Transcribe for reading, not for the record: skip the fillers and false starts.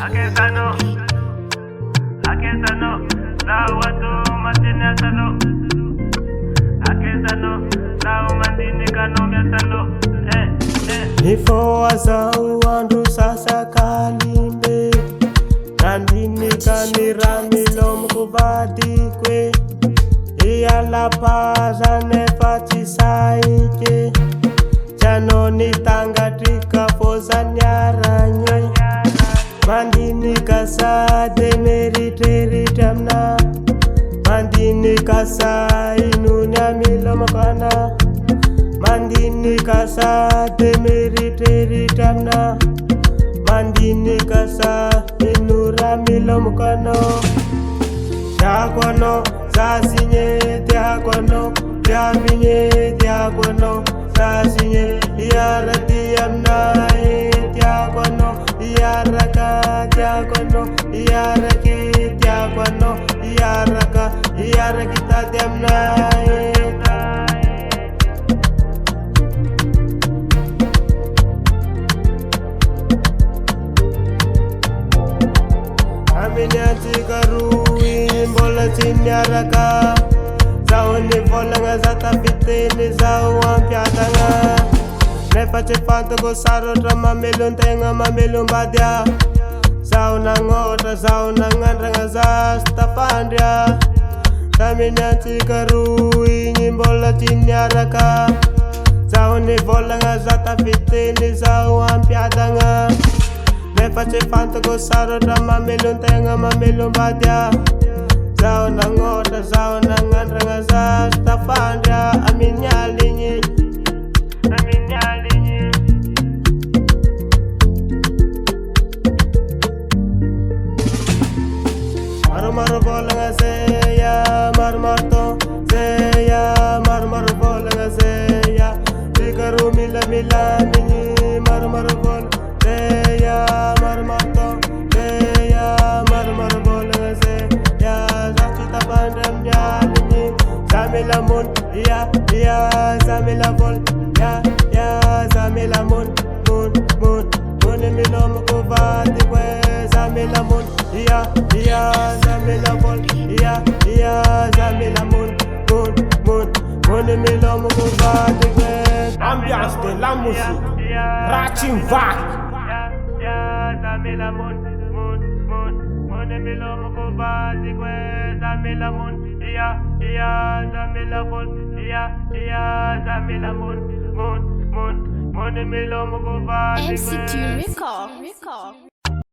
Akesano, Akesano, Zawatu Matine Salo, Akesano, Zaw Matine Kanomia Salo, Nifo azau andro sasa kalimbe Nandini kanirami lomko vadikwe Iala paza nefa tisaike Janoni tangatrika foza nyaranye Mandini kasa demeriteri tamna Mandini kasa inunya milomkana Mandini kasa demeriteri tamna Mandini kasa inura milomkano Diakono zasinye diakono Diaminye diakono zasinye Iyarati amnae diakono Iyaraka diakono Iyaraki diakono Iyaraka Iyarakita diamnae Aminyati karui mbola tinyaraka Zawoni volanga zata fitini zawa mpiatanga Nefa chifanta go saro drama melun tenga mamelun badia Zawna ngota zawna ngandrang zasta pandya Aminyati karui mbola tinyaraka Zawoni volanga zata fitini zawa mpiatanga Nefa chifanta go saro drama melun tenga mamelun badia Zawna ngota zawna ngandrang zasta pandya Aminyalinyi Marmar bolanga seya marmarto seya marmar bolanga seya Dikaru mila mila mini marmar bol seya marmarto seya marmar bolanga seya Zakita pandam yalini Zamila mun ya zamila bol ya zamila mun milom kuvati kwe zamila mun ya zamila bol ya zamila mun milom kuvati kwe Ambiance de la musique, Ratchin Vac. Ya zamila mun milom kuvati kwe zamila mun ya zamila bol ya zamila mun milom kuvati kwe MC2 Record.